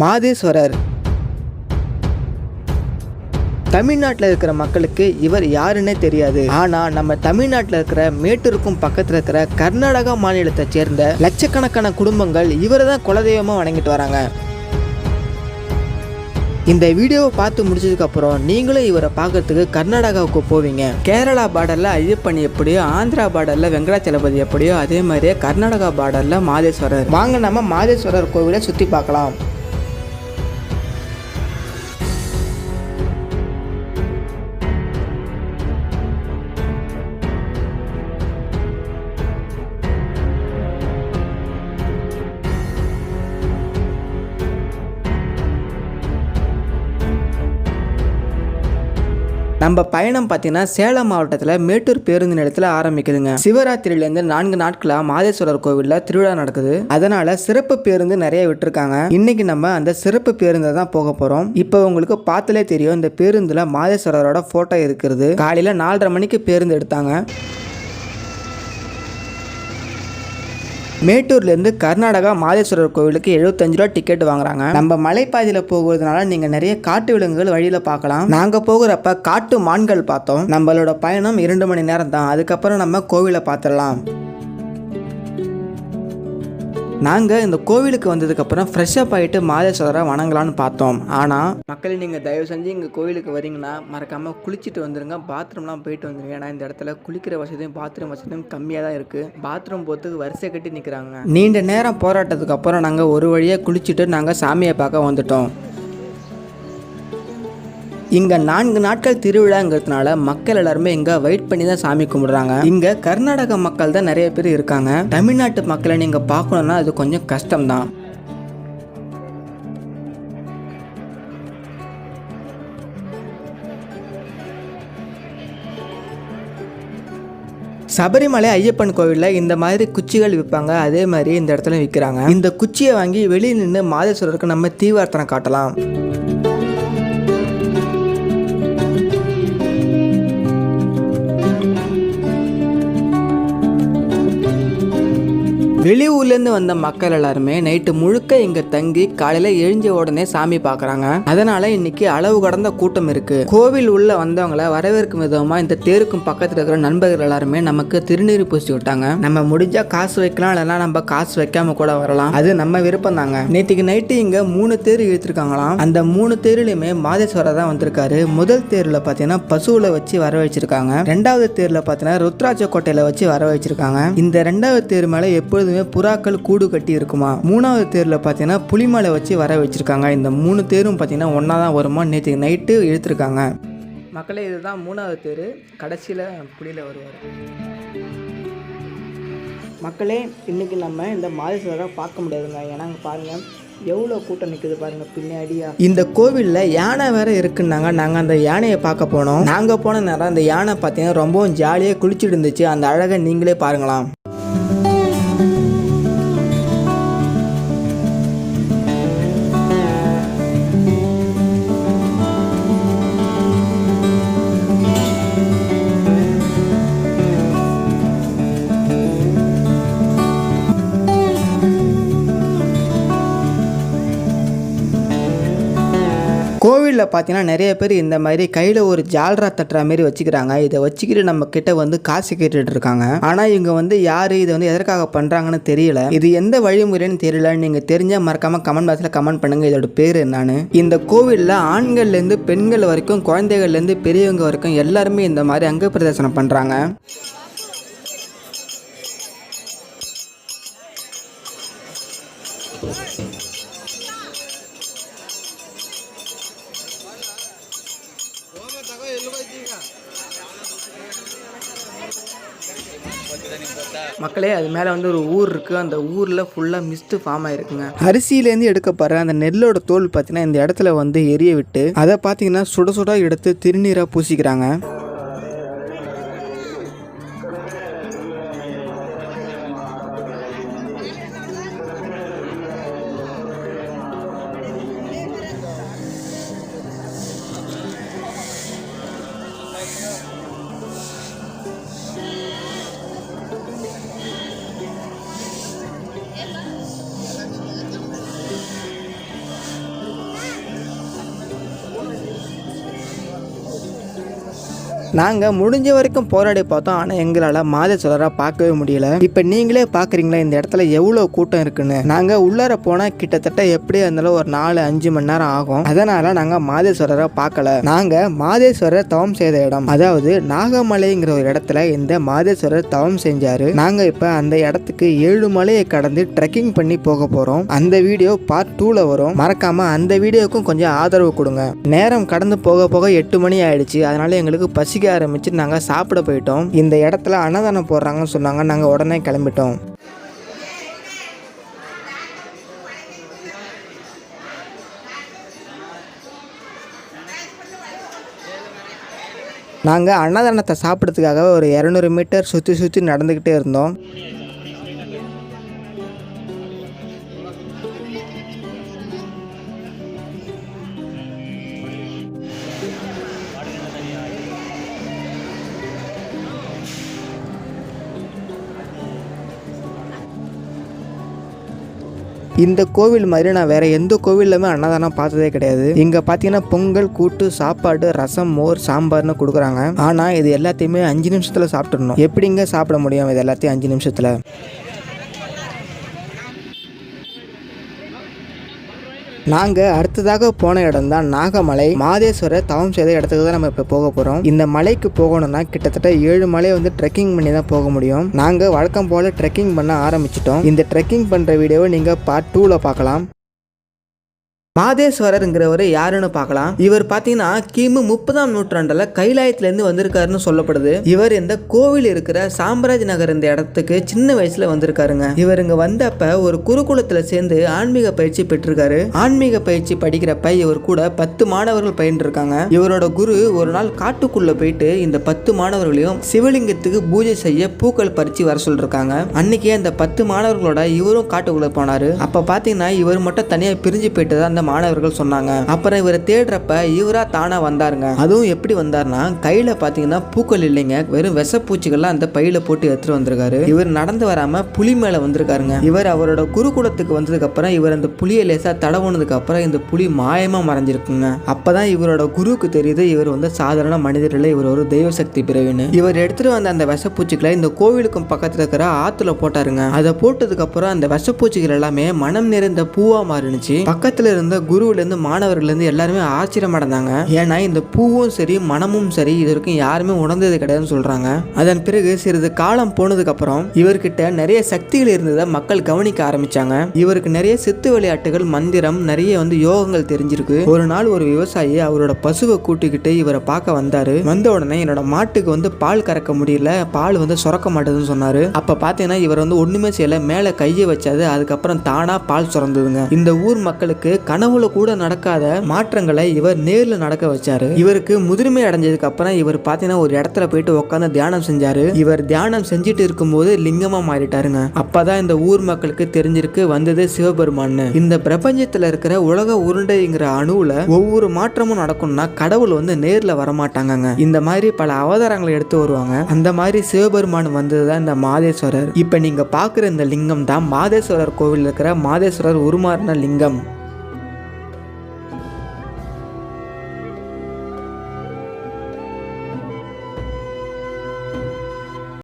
மாதேஸ்வரர் தமிழ்நாட்டில் இருக்கிற மக்களுக்கு இவர் யாருன்னே தெரியாது. ஆனா நம்ம தமிழ்நாட்டில் இருக்கிற மேட்டூருக்கும் பக்கத்தில் இருக்கிற கர்நாடகா மாநிலத்தை சேர்ந்த லட்சக்கணக்கான குடும்பங்கள் இவரை தான் குலதெய்வமா வணங்கிட்டு வராங்க. இந்த வீடியோவை பார்த்து முடிச்சதுக்கு அப்புறம் நீங்களும் இவரை பார்க்கறதுக்கு கர்நாடகாவுக்கு போவீங்க. கேரளா பார்டர்ல ஐயப்பன் எப்படியோ, ஆந்திரா பார்டர்ல வெங்கடாச்சலபதி எப்படியோ, அதே மாதிரியே கர்நாடகா பார்டர்ல மாதேஸ்வரர். வாங்க நம்ம மாதேஸ்வரர் கோவிலை சுற்றி பார்க்கலாம். நம்ம பயணம் பார்த்தீங்கன்னா சேலம் மாவட்டத்தில் மேட்டூர் பேருந்து நிலையத்தில் ஆரம்பிக்குதுங்க. சிவராத்திரியிலேருந்து 4 நாட்களாக மாதேஸ்வரர் கோவிலில் திருவிழா நடக்குது. அதனால சிறப்பு பேருந்து நிறைய விட்டுருக்காங்க. இன்னைக்கு நம்ம அந்த சிறப்பு பேருந்தை தான் போக போகிறோம். இப்போ உங்களுக்கு பார்த்தாலே தெரியும், இந்த பேருந்தில் மாதேஸ்வரரோட ஃபோட்டோ இருக்கிறது. காலையில் 4:30 மணிக்கு பேருந்து எடுத்தாங்க. மேட்டூர்லேருந்து கர்நாடகா மாதேஸ்வரர் கோவிலுக்கு 75 ரூபா டிக்கெட் வாங்குறாங்க. நம்ம மலைப்பாதையில் போகிறதுனால நீங்கள் நிறைய காட்டு விலங்குகள் வழியில் பார்க்கலாம். நாங்கள் போகிறப்ப காட்டு மான்கள் பார்த்தோம். நம்மளோட பயணம் 2 மணி நேரம் தான். அதுக்கப்புறம் நம்ம கோவிலை பார்த்துடலாம். நாங்கள் இந்த கோவிலுக்கு வந்ததுக்கப்புறம் ஃப்ரெஷ்ஷப் ஆகிட்டு மாதேஸ்வரரை வணங்கலான்னு பார்த்தோம். ஆனால் மக்கள் நீங்கள் தயவு செஞ்சு இங்கே கோவிலுக்கு வரீங்கன்னா மறக்காமல் குளிச்சுட்டு வந்துடுங்க. பாத்ரூம்லாம் போயிட்டு வந்துடுங்க. ஏன்னா இந்த இடத்துல குளிக்கிற வசதியும் பாத்ரூம் வசதியும் கம்மியாக தான் இருக்குது. பாத்ரூம் போகிறதுக்கு வரிசை கட்டி நிற்கிறாங்க. நீண்ட நேரம் போராட்டத்துக்கு அப்புறம் நாங்கள் ஒரு வழியாக குளிச்சுட்டு நாங்கள் சாமியை பார்க்க வந்துட்டோம். இங்கே 4 நாட்கள் திருவிழாங்கிறதுனால மக்கள் எல்லாருமே இங்கே வெயிட் பண்ணி தான் சாமி கும்பிடுறாங்க. இங்கே கர்நாடக மக்கள் தான் நிறைய பேர் இருக்காங்க. தமிழ்நாட்டு மக்களை நீங்கள் பார்க்கணுன்னா அது கொஞ்சம் கஷ்டம்தான். சபரிமலை ஐயப்பன் கோவிலில் இந்த மாதிரி குச்சிகள் விற்பாங்க. அதே மாதிரி இந்த இடத்துல விற்கிறாங்க. இந்த குச்சியை வாங்கி வெளியே நின்று மாதேஸ்வரருக்கு நம்ம தீவார்த்தனை காட்டலாம். வெளியூர்லேருந்து வந்த மக்கள் எல்லாருமே நைட்டு முழுக்க இங்கே தங்கி காலையில் எழுஞ்ச உடனே சாமி பார்க்குறாங்க. அதனால இன்னைக்கு அளவு கடந்த கூட்டம் இருக்கு. கோவில் உள்ள வந்தவங்களை வரவேற்கும் விதமாக இந்த தேருக்கும் பக்கத்தில் இருக்கிற நண்பர்கள் எல்லாருமே நமக்கு திருநீர் பூசி விட்டாங்க. நம்ம முடிஞ்சா காசு வைக்கலாம், இல்லைன்னா நம்ம காசு வைக்காம கூட வரலாம். அது நம்ம விருப்பம் தாங்க. நேற்றுக்கு நைட்டு இங்கே 3 தேர் இழுத்துருக்காங்களாம். அந்த 3 தேர்லையுமே மாதேஸ்வரர் தான் வந்திருக்காரு. முதல் தேர்ல பார்த்தீங்கன்னா பசுவில் வச்சு வர வச்சிருக்காங்க. 2வது தேர்ல பார்த்தீங்கன்னா ருத்ராட்ச கோட்டையில வச்சு வர வச்சிருக்காங்க. இந்த 2வது தேர் மேலே எப்பொழுதும் புறாக்கள் கூடு கட்டி இருக்குமா. 3வது தேர்ல பாத்தீங்கன்னா புலிமலை வச்சு வர வச்சிருக்காங்க. இந்த 3 தேரும் பாத்தீங்கன்னா ஒன்னா தான் வருமா. நேற்று நைட்டு இழுத்துருக்காங்க. மக்களே, இதுதான் 3வது தேர். கடைசியில் புலியில வருவார். மக்களே, இன்னைக்கு நம்ம இந்த மாதேஸ்வரரை பார்க்க முடியாதுங்க. ஏன்னா பாருங்க எவ்வளோ கூட்டம் நிற்குது பாருங்க பின்னாடியா. இந்த கோவிலில் யானை வேற இருக்குன்னாங்க. நாங்கள் அந்த யானையை பார்க்க போனோம். நாங்கள் போன நேரம் அந்த யானை பார்த்தீங்கன்னா ரொம்பவும் ஜாலியாக குளிச்சுட்டு இருந்துச்சு. அந்த அழகை நீங்களே பாருங்களாம். கோவிலில் பார்த்தீங்கன்னா நிறைய பேர் இந்த மாதிரி கையில் ஒரு ஜால்ரா தட்டுற மாதிரி வச்சுக்கிறாங்க. இதை வச்சுக்கிட்டு நம்ம கிட்ட வந்து காசு கேட்டுட்டு இருக்காங்க. ஆனால் இவங்க வந்து யார், இதை வந்து எதற்காக பண்ணுறாங்கன்னு தெரியல. இது எந்த வழிமுறைன்னு தெரியல. நீங்கள் தெரிஞ்சால் மறக்காமல் கமெண்ட் பாக்ஸில் கமெண்ட் பண்ணுங்கள் இதோட பேர் என்னன்னு. இந்த கோவிலில் ஆண்கள்லேருந்து பெண்கள் வரைக்கும், குழந்தைகள்லேருந்து பெரியவங்க வரைக்கும் எல்லாருமே இந்த மாதிரி அங்க பிரதர்சனம் பண்ணுறாங்க. மக்களே, அது மேலே வந்து ஒரு ஊர் இருக்குது. அந்த ஊரில் ஃபுல்லாக மிஸ்ட்டு ஃபார்ம் ஆகிருக்குங்க. அரிசியிலேருந்து எடுக்கப்படுற அந்த நெல்லோட தோல் பார்த்தீங்கன்னா இந்த இடத்துல வந்து எரிய விட்டு அதை பார்த்தீங்கன்னா சுட சுட எடுத்து திருநீராக பூசிக்கிறாங்க. நாங்கள் முடிஞ்ச வரைக்கும் போராடி பார்த்தோம், ஆனால் எங்களால் மாதேஸ்வரரை பார்க்கவே முடியல. இப்போ நீங்களே பார்க்குறீங்களா இந்த இடத்துல எவ்வளோ கூட்டம் இருக்குன்னு. நாங்கள் உள்ளார போனால் கிட்டத்தட்ட எப்படியா இருந்தாலும் ஒரு 4-5 மணி நேரம் ஆகும். அதனால நாங்கள் மாதேஸ்வரரை பார்க்கல. நாங்கள் மாதேஸ்வரர் தவம் செய்த இடம், அதாவது நாகமலைங்கிற ஒரு இடத்துல இந்த மாதேஸ்வரர் தவம் செஞ்சாரு. நாங்கள் இப்போ அந்த இடத்துக்கு 7 மலையை கடந்து ட்ரெக்கிங் பண்ணி போக போகிறோம். அந்த வீடியோ பார்ட் 2ல வரும். மறக்காம அந்த வீடியோக்கும் கொஞ்சம் ஆதரவு கொடுங்க. நேரம் கடந்து போக போக 8 மணி ஆயிடுச்சு. அதனால எங்களுக்கு பசிக்க ஆரம்பிச்சு நாங்கள் சாப்பிட போயிட்டோம். இந்த இடத்துல அன்னதானம் போடுறாங்கன்னு சொன்னாங்க. நாங்கள் உடனே கிளம்பிட்டோம். நாங்கள் அன்னதானத்தை சாப்பிட்றதுக்காக ஒரு 200 மீட்டர் சுற்றி நடந்துக்கிட்டே இருந்தோம். இந்த கோவில் மாதிரி நான் வேற எந்த கோவிலுமே அன்னதானம் பார்த்ததே கிடையாது. இங்க பாத்தீங்கன்னா பொங்கல், கூட்டு, சாப்பாடு, ரசம், மோர், சாம்பார்னு கொடுக்குறாங்க. ஆனா இது எல்லாத்தையுமே 5 நிமிஷத்துல சாப்பிட்டுடணும். எப்படிங்க சாப்பிட முடியும் இது எல்லாத்தையும் 5 நிமிஷத்துல? நாங்கள் அடுத்ததாக போன இடம் தான் நாகமலை. மாதேஸ்வரர் தவம் செய்த இடத்துக்கு தான் நம்ம இப்போ போக போகிறோம். இந்த மலைக்கு போகணும்னா கிட்டத்தட்ட 7 மலையை வந்து ட்ரெக்கிங் பண்ணி தான் போக முடியும். நாங்கள் வழக்கம் போல் ட்ரெக்கிங் பண்ண ஆரம்பிச்சிட்டோம். இந்த ட்ரெக்கிங் பண்ணுற வீடியோவை நீங்கள் பார்ட் 2ல பார்க்கலாம். மாதேஸ்வரருங்கிறவர் யாருன்னு பார்க்கலாம். இவர் பார்த்தீங்கன்னா கிமு 30ஆம் நூற்றாண்டில் கைலாயத்திலேருந்து வந்திருக்காருன்னு சொல்லப்படுது. இவர் இந்த கோவில் இருக்கிற சாம்ராஜ் நகர் இந்த இடத்துக்கு சின்ன வயசுல வந்திருக்காருங்க. இவர் இங்க வந்தப்ப ஒரு குருகுலத்தில் சேர்ந்து ஆன்மீக பயிற்சி பெற்றிருக்காரு. ஆன்மீக பயிற்சி படிக்கிறப்ப இவர் கூட 10 மாணவர்கள் பயின்றிருக்காங்க. இவரோட குரு ஒரு நாள் காட்டுக்குள்ள போயிட்டு இந்த 10 மாணவர்களையும் சிவலிங்கத்துக்கு பூஜை செய்ய பூக்கள் பறிச்சு வர சொல்லிருக்காங்க. அன்னைக்கே அந்த 10 மாணவர்களோட இவரும் காட்டுக்குள்ள போனாரு. அப்ப பாத்தீங்கன்னா இவர் மட்டும் தனியா பிரிஞ்சு போயிட்டு தான் மாணவர்கள் சொன்னாங்க. அப்புறம் இவரை தேடுறப்ப இவரா தானா வந்தாருங்க. அதுவும் எப்படி வந்தாருன்னா கையில பாத்தீங்கன்னா பூக்கள் இல்லைங்க, வெறும் விஷப்பூச்சிகள்லாம் அந்த பையில போட்டு எடுத்துட்டு வந்திருக்காரு. இவர் நடந்து வராம புலி மேல வந்திருக்காருங்க. இவர் அவரோட குருகுலத்துக்கு வந்ததுக்கு அப்புறம் இவர் அந்த புலியை லேசா தடவுனதுக்கு அப்புறம் இந்த புலி மாயமா மறைஞ்சிருக்குங்க. அப்பதான் இவரோட குருவுக்கு தெரியுது இவர் வந்து சாதாரண மனிதர் இல்லை, இவர் ஒரு தெய்வ சக்தி பிறவின்னு. இவர் எடுத்துட்டு வந்த அந்த விஷப்பூச்சிகளை இந்த கோவிலுக்கும் பக்கத்துல இருக்கிற ஆத்துல போட்டாருங்க. அதை போட்டதுக்கு அப்புறம் அந்த விஷப்பூச்சிகள் எல்லாமே மனம் நிறைந்த பூவா மாறினுச்சு. பக்கத்துல இருந்த குருவிலேருந்து மாணவர்கள்லேருந்து எல்லாருமே ஆச்சரியம் அடைந்தாங்க. ஏன்னா இந்த பூவும் சரி மனமும் சரி இது வரைக்கும் யாருமே உணர்ந்தது கிடையாதுன்னு சொல்றாங்க. அதன் பிறகு சிறிது காலம் போனதுக்கு அப்புறம் இவர்கிட்ட நிறைய சக்திகள் இருந்ததை மக்கள் கவனிக்க ஆரம்பிச்சாங்க. இவருக்கு நிறைய சித்து விளையாட்டுகள், மந்திரம், நிறைய வந்து யோகங்கள் தெரிஞ்சிருக்கு. ஒரு நாள் ஒரு விவசாயி அவரோட பசுவை கூட்டிக்கிட்டு இவரை பார்க்க வந்தாரு. வந்த உடனே என்னோட மாட்டுக்கு வந்து பால் கறக்க முடியல, பால் வந்து சுரக்க மாட்டேதுன்னு சொன்னாரு. அப்ப பாத்தீங்கன்னா இவர் வந்து ஒண்ணுமே செய்யல, மேல கையை வச்சாது. அதுக்கப்புறம் தானா பால் சுரந்ததுங்க. இந்த ஊர் மக்களுக்கு கனவுல கூட நடக்காத மாற்றங்களை இவர் நேர்ல நடக்க வச்சாரு. இவருக்கு முதுமை அடைஞ்சதுக்கு அப்புறம் இவர் பாத்தீங்கன்னா ஒரு இடத்துல போயிட்டு உட்காந்து தியானம் செஞ்சாரு. இவர் தியானம் செஞ்சுட்டு இருக்கும்போது லிங்கமா மாறிட்டாருங்க. அப்பதான் இந்த ஊர் மக்களுக்கு தெரிஞ்சிருக்கு வந்தது சிவபெருமான்னு. இந்த பிரபஞ்சத்துல இருக்கிற உலக உருண்டைங்கிற அணுவுல ஒவ்வொரு மாற்றமும் நடக்கும்னா கடவுள் வந்து நேர்ல வரமாட்டாங்க. இந்த மாதிரி பல அவதாரங்களை எடுத்து வருவாங்க. அந்த மாதிரி சிவபெருமான் வந்ததுதான் இந்த மாதேஸ்வரர். இப்ப நீங்க பாக்குற இந்த லிங்கம் தான் மாதேஸ்வரர் கோவில் இருக்கிற மாதேஸ்வரர் உருமாறின லிங்கம்.